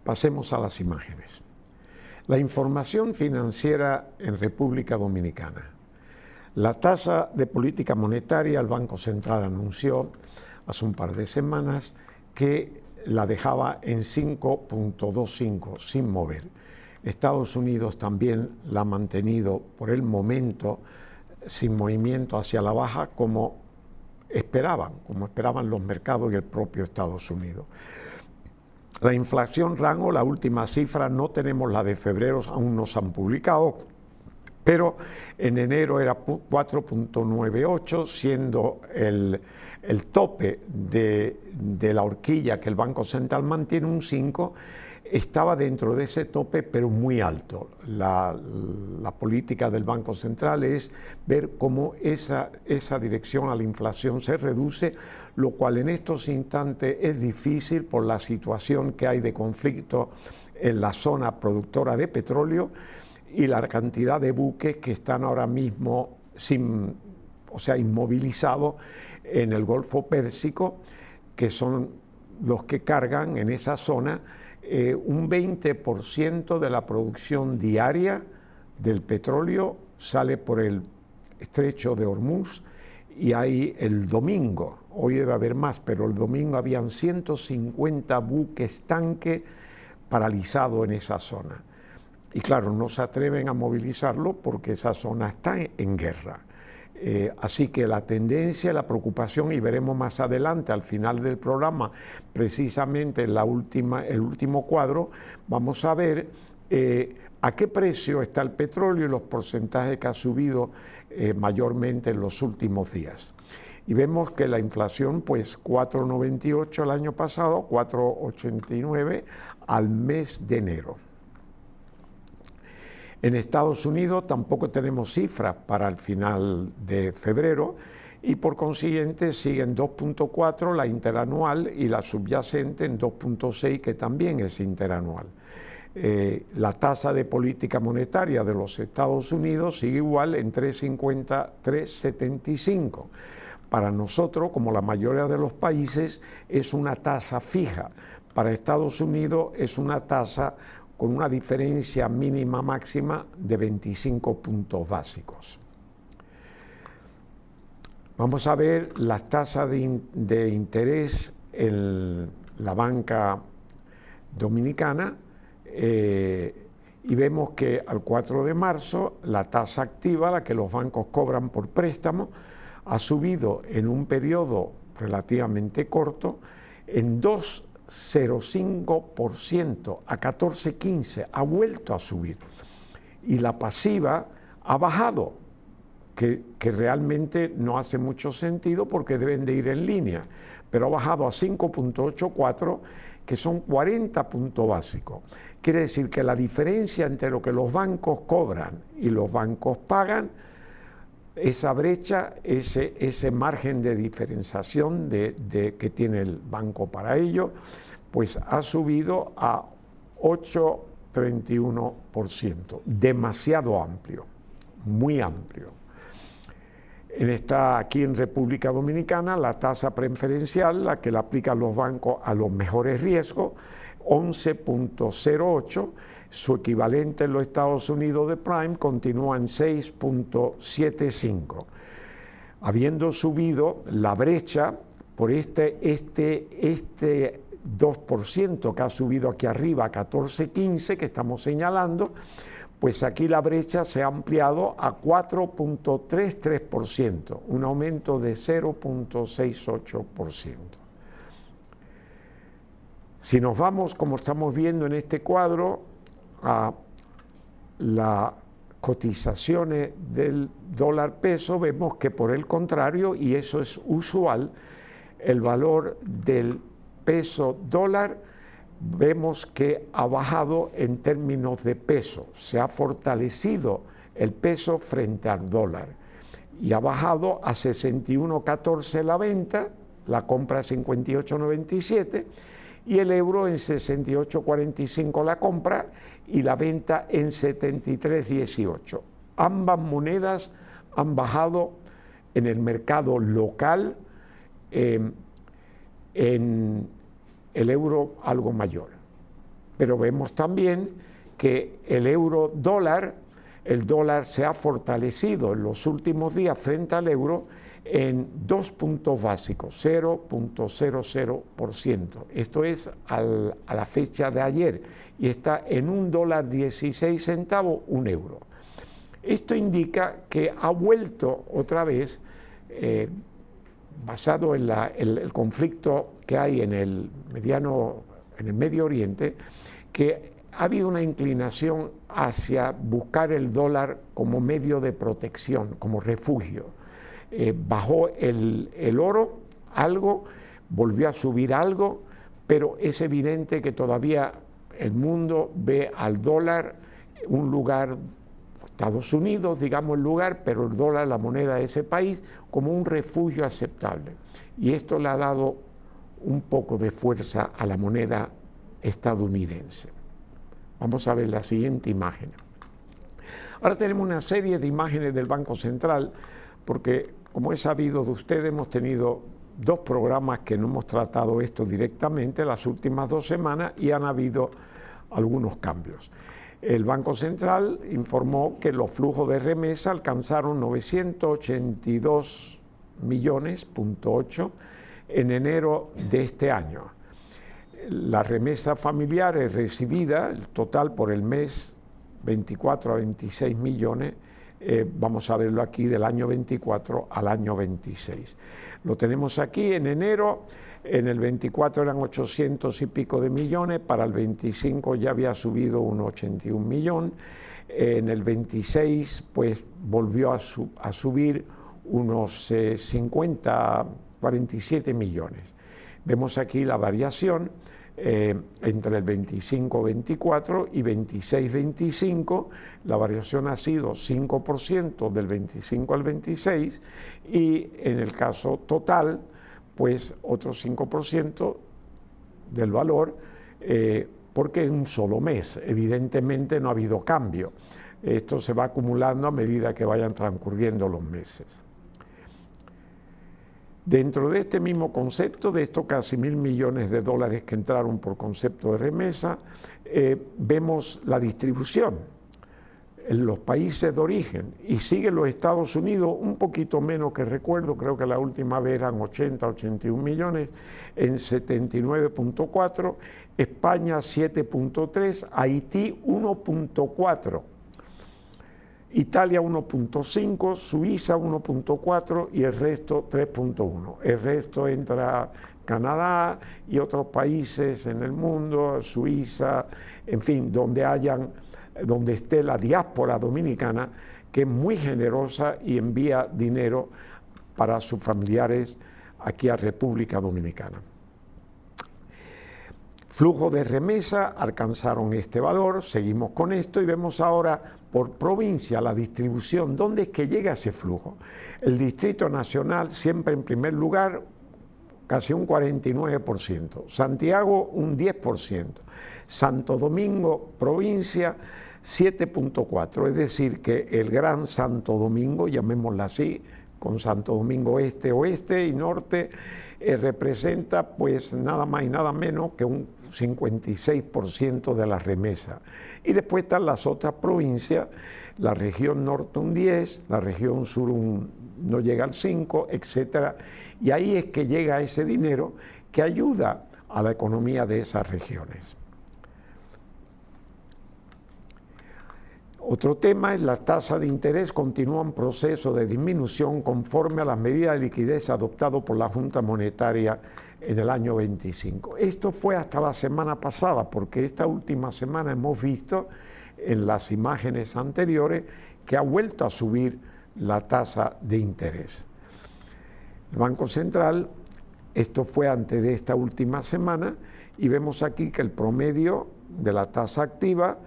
Pasemos a las imágenes. La información financiera en República Dominicana. La tasa de política monetaria, el Banco Central anunció hace un par de semanas que la dejaba en 5.25 sin mover. Estados Unidos también la ha mantenido por el momento sin movimiento hacia la baja como esperaban los mercados y el propio Estados Unidos. La inflación rango, la última cifra, no tenemos la de febrero, aún no se han publicado, pero en enero era 4.98, siendo el tope de la horquilla que el Banco Central mantiene un 5, estaba dentro de ese tope, pero muy alto. La política del Banco Central es ver cómo esa dirección a la inflación se reduce, lo cual en estos instantes es difícil por la situación que hay de conflicto en la zona productora de petróleo y la cantidad de buques que están ahora mismo inmovilizados en el Golfo Pérsico, que son los que cargan en esa zona un 20% de la producción diaria del petróleo sale por el estrecho de Hormuz, y ahí el domingo, hoy debe haber más, pero el domingo habían 150 buques tanque paralizados en esa zona. Y claro, no se atreven a movilizarlo porque esa zona está en guerra. Así que la tendencia, la preocupación, y veremos más adelante al final del programa, precisamente el último cuadro, vamos a ver a qué precio está el petróleo y los porcentajes que ha subido mayormente en los últimos días. Y vemos que la inflación, pues 4,98 el año pasado, 4,89 al mes de enero. En Estados Unidos tampoco tenemos cifras para el final de febrero y por consiguiente siguen 2.4 la interanual y la subyacente en 2.6, que también es interanual. La tasa de política monetaria de los Estados Unidos sigue igual en 3.50, 3.75. Para nosotros, como la mayoría de los países, es una tasa fija. Para Estados Unidos es una tasa con una diferencia mínima máxima de 25 puntos básicos. Vamos a ver las tasas de interés en la banca dominicana y vemos que al 4 de marzo la tasa activa, la que los bancos cobran por préstamo, ha subido en un periodo relativamente corto en 2,05% a 14,15, ha vuelto a subir. Y la pasiva ha bajado, que realmente no hace mucho sentido porque deben de ir en línea, pero ha bajado a 5.84, que son 40 puntos básicos. Quiere decir que la diferencia entre lo que los bancos cobran y los bancos pagan, esa brecha, ese margen de diferenciación que tiene el banco para ello, pues ha subido a 8,31%, demasiado amplio, muy amplio. Aquí en República Dominicana, la tasa preferencial, la que le aplican los bancos a los mejores riesgos, 11.08, su equivalente en los Estados Unidos de Prime continúa en 6.75. Habiendo subido la brecha por este 2% que ha subido aquí arriba a 14,15 que estamos señalando, pues aquí la brecha se ha ampliado a 4.33%, un aumento de 0.68%. Si nos vamos, como estamos viendo en este cuadro, a las cotizaciones del dólar peso, vemos que por el contrario, y eso es usual, el valor del peso dólar vemos que ha bajado en términos de peso, se ha fortalecido el peso frente al dólar y ha bajado a 61,14 la venta, la compra 58,97 y el euro en 68,45 la compra y la venta en 73,18. Ambas monedas han bajado en el mercado local, en el euro algo mayor. pero vemos también que el euro dólar, el dólar se ha fortalecido en los últimos días frente al euro en 2 puntos básicos, 0.00%. Esto es a la fecha de ayer y está en $1.16, un euro. Esto indica que ha vuelto otra vez, basado en el conflicto que hay en el Medio Oriente, que ha habido una inclinación hacia buscar el dólar como medio de protección, como refugio. Bajó el oro algo, volvió a subir algo, pero es evidente que todavía el mundo ve al dólar un lugar, Estados Unidos, digamos el lugar, pero el dólar, la moneda de ese país, como un refugio aceptable. Y esto le ha dado un poco de fuerza a la moneda estadounidense. Vamos a ver la siguiente imagen. Ahora tenemos una serie de imágenes del Banco Central, porque como he sabido de ustedes, hemos tenido 2 programas que no hemos tratado esto directamente las últimas 2 semanas y han habido algunos cambios. El Banco Central informó que los flujos de remesa alcanzaron 982 millones, .8, en enero de este año. Las remesas familiares recibidas, el total por el mes, 24 a 26 millones, vamos a verlo aquí del año 24 al año 26. Lo tenemos aquí en enero. En el 24 eran 800 y pico de millones, para el 25 ya había subido un 81 millón, en el 26 pues volvió a subir unos 47 millones. Vemos aquí la variación entre el 25-24 y 26-25, la variación ha sido 5% del 25 al 26 y en el caso total pues otro 5% del valor, porque en un solo mes, evidentemente no ha habido cambio. Esto se va acumulando a medida que vayan transcurriendo los meses. Dentro de este mismo concepto, de estos casi 1.000 millones de dólares que entraron por concepto de remesa, vemos la distribución en los países de origen, y sigue los Estados Unidos un poquito menos que recuerdo, creo que la última vez eran 81 millones, en 79.4, España 7.3, Haití 1.4, Italia 1.5, Suiza 1.4 y el resto 3.1. El resto entra Canadá y otros países en el mundo, Suiza, en fin, donde esté la diáspora dominicana, que es muy generosa y envía dinero para sus familiares aquí a República Dominicana. Flujo de remesa alcanzaron este valor, seguimos con esto y vemos ahora por provincia la distribución, ¿dónde es que llega ese flujo? El Distrito Nacional siempre en primer lugar, casi un 49%, Santiago un 10%, Santo Domingo, provincia, 7.4, es decir, que el Gran Santo Domingo, llamémosla así, con Santo Domingo Este, Oeste y Norte, representa pues nada más y nada menos que un 56% de la remesa. Y después están las otras provincias, la región norte un 10, la región sur no llega al 5, etc. Y ahí es que llega ese dinero que ayuda a la economía de esas regiones. Otro tema es las tasas de interés continúan proceso de disminución conforme a las medidas de liquidez adoptadas por la Junta Monetaria en el año 25. Esto fue hasta la semana pasada, porque esta última semana hemos visto en las imágenes anteriores que ha vuelto a subir la tasa de interés. El Banco Central, esto fue antes de esta última semana, y vemos aquí que el promedio de la tasa activa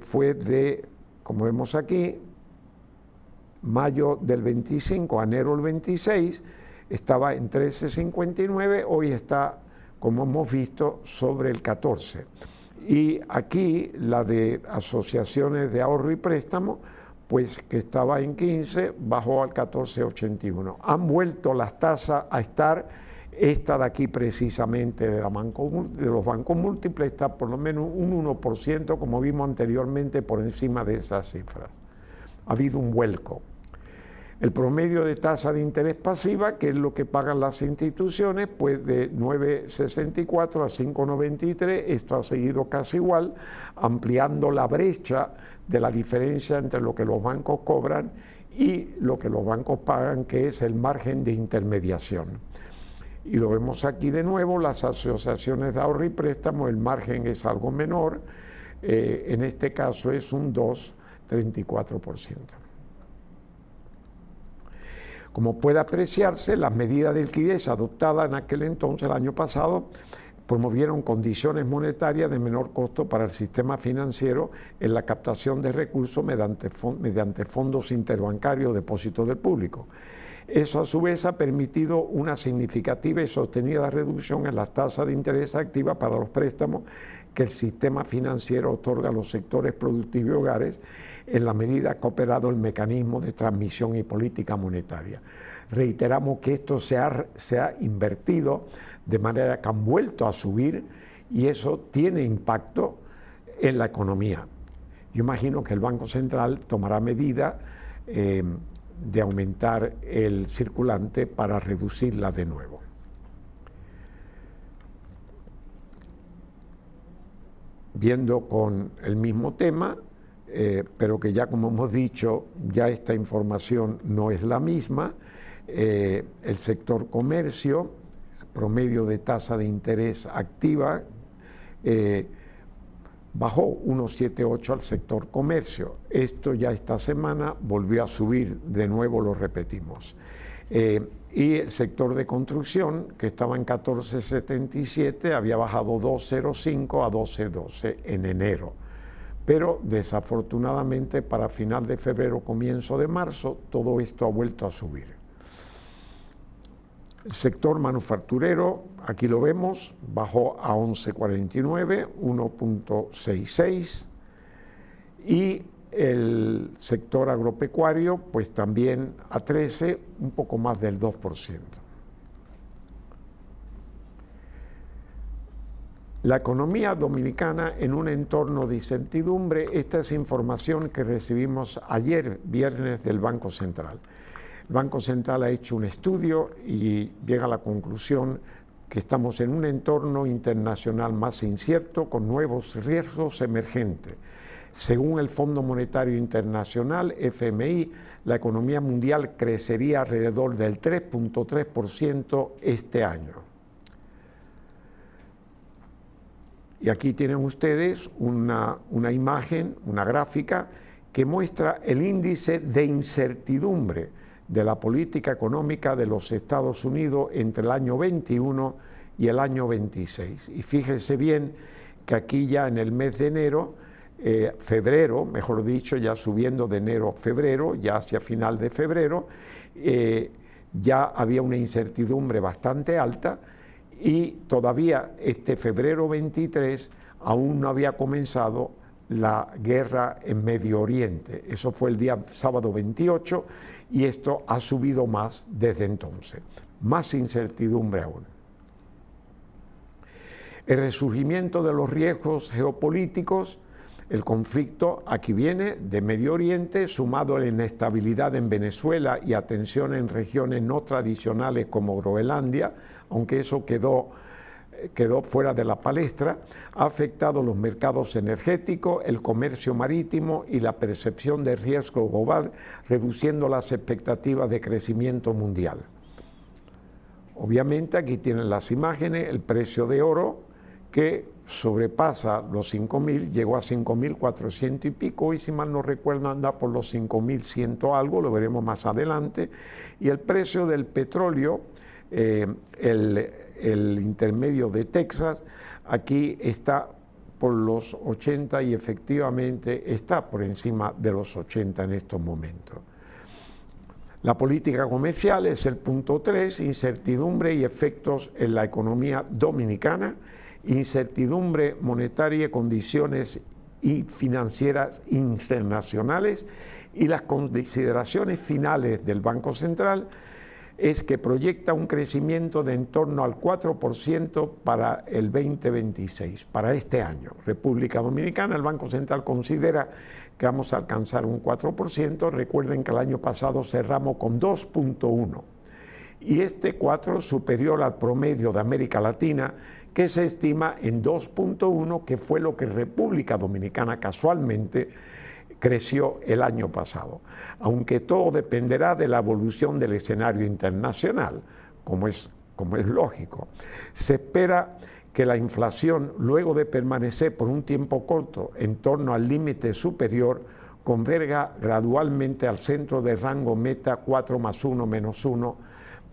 fue de, como vemos aquí, mayo del 25 a enero del 26, estaba en 13.59, hoy está, como hemos visto, sobre el 14. Y aquí la de asociaciones de ahorro y préstamo, pues que estaba en 15, bajó al 14.81. Han vuelto las tasas a estar Esta de aquí precisamente de los bancos múltiples está por lo menos un 1%, como vimos anteriormente, por encima de esas cifras. Ha habido un vuelco. El promedio de tasa de interés pasiva, que es lo que pagan las instituciones, pues de 9,64 a 5,93, esto ha seguido casi igual, ampliando la brecha de la diferencia entre lo que los bancos cobran y lo que los bancos pagan, que es el margen de intermediación. Y lo vemos aquí de nuevo, las asociaciones de ahorro y préstamo, el margen es algo menor, en este caso es un 2,34%. Como puede apreciarse, las medidas de liquidez adoptadas en aquel entonces, el año pasado, promovieron condiciones monetarias de menor costo para el sistema financiero en la captación de recursos mediante fondos interbancarios, depósitos del público. Eso a su vez ha permitido una significativa y sostenida reducción en las tasas de interés activas para los préstamos que el sistema financiero otorga a los sectores productivos y hogares en la medida que ha operado el mecanismo de transmisión y política monetaria. Reiteramos que esto se ha invertido de manera que han vuelto a subir y eso tiene impacto en la economía. Yo imagino que el Banco Central tomará medidas de aumentar el circulante para reducirla de nuevo. Viendo con el mismo tema, pero que ya como hemos dicho, ya esta información no es la misma, el sector comercio, promedio de tasa de interés activa, bajó 1,78 al sector comercio. Esto ya esta semana volvió a subir, de nuevo lo repetimos. Y el sector de construcción, que estaba en 14,77, había bajado 2,05 a 12,12 en enero. Pero desafortunadamente para final de febrero, comienzo de marzo, todo esto ha vuelto a subir. El sector manufacturero, aquí lo vemos, bajó a 11,49, 1,66, y el sector agropecuario, pues también a 13, un poco más del 2%. La economía dominicana en un entorno de incertidumbre, esta es información que recibimos ayer, viernes, del Banco Central. El Banco Central ha hecho un estudio y llega a la conclusión que estamos en un entorno internacional más incierto, con nuevos riesgos emergentes. Según el Fondo Monetario Internacional, FMI, la economía mundial crecería alrededor del 3,3% este año. Y aquí tienen ustedes una imagen, una gráfica, que muestra el índice de incertidumbre de la política económica de los Estados Unidos entre el año 21 y el año 26. Y fíjense bien que aquí ya en el mes de enero, febrero, mejor dicho, ya subiendo de enero a febrero, ya hacia final de febrero, ya había una incertidumbre bastante alta y todavía este febrero 23 aún no había comenzado la guerra en Medio Oriente. Eso fue el día sábado 28 y esto ha subido más desde entonces. Más incertidumbre aún. El resurgimiento de los riesgos geopolíticos, el conflicto aquí viene de Medio Oriente, sumado a la inestabilidad en Venezuela y a tensiones en regiones no tradicionales como Groenlandia, aunque eso quedó fuera de la palestra, ha afectado los mercados energéticos, el comercio marítimo y la percepción de riesgo global, reduciendo las expectativas de crecimiento mundial. Obviamente aquí tienen las imágenes, el precio de oro que sobrepasa los 5.000, llegó a 5.400 y pico, y si mal no recuerdo anda por los 5.100 algo, lo veremos más adelante, y el precio del petróleo, el intermedio de Texas, aquí está por los 80 y efectivamente está por encima de los 80 en estos momentos. La política comercial es el punto 3, incertidumbre y efectos en la economía dominicana, incertidumbre monetaria y condiciones financieras internacionales y las consideraciones finales del Banco Central. es que proyecta un crecimiento de en torno al 4% para el 2026, para este año. República Dominicana, el Banco Central considera que vamos a alcanzar un 4%. Recuerden que el año pasado cerramos con 2.1%. Y este 4 superior al promedio de América Latina, que se estima en 2.1, que fue lo que República Dominicana casualmente creció el año pasado. Aunque todo dependerá de la evolución del escenario internacional, como es lógico. Se espera que la inflación, luego de permanecer por un tiempo corto en torno al límite superior, converga gradualmente al centro de rango meta 4 más 1 menos 1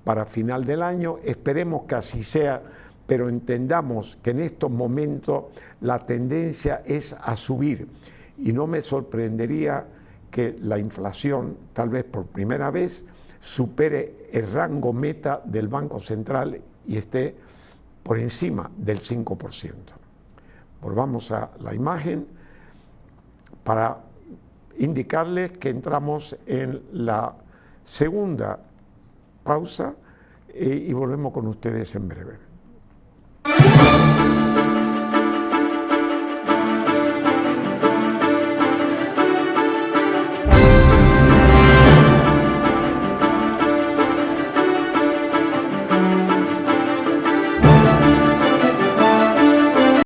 para final del año. Esperemos que así sea, pero entendamos que en estos momentos la tendencia es a subir y no me sorprendería que la inflación, tal vez por primera vez, supere el rango meta del Banco Central y esté por encima del 5%. Volvamos a la imagen para indicarles que entramos en la segunda pausa y volvemos con ustedes en breve.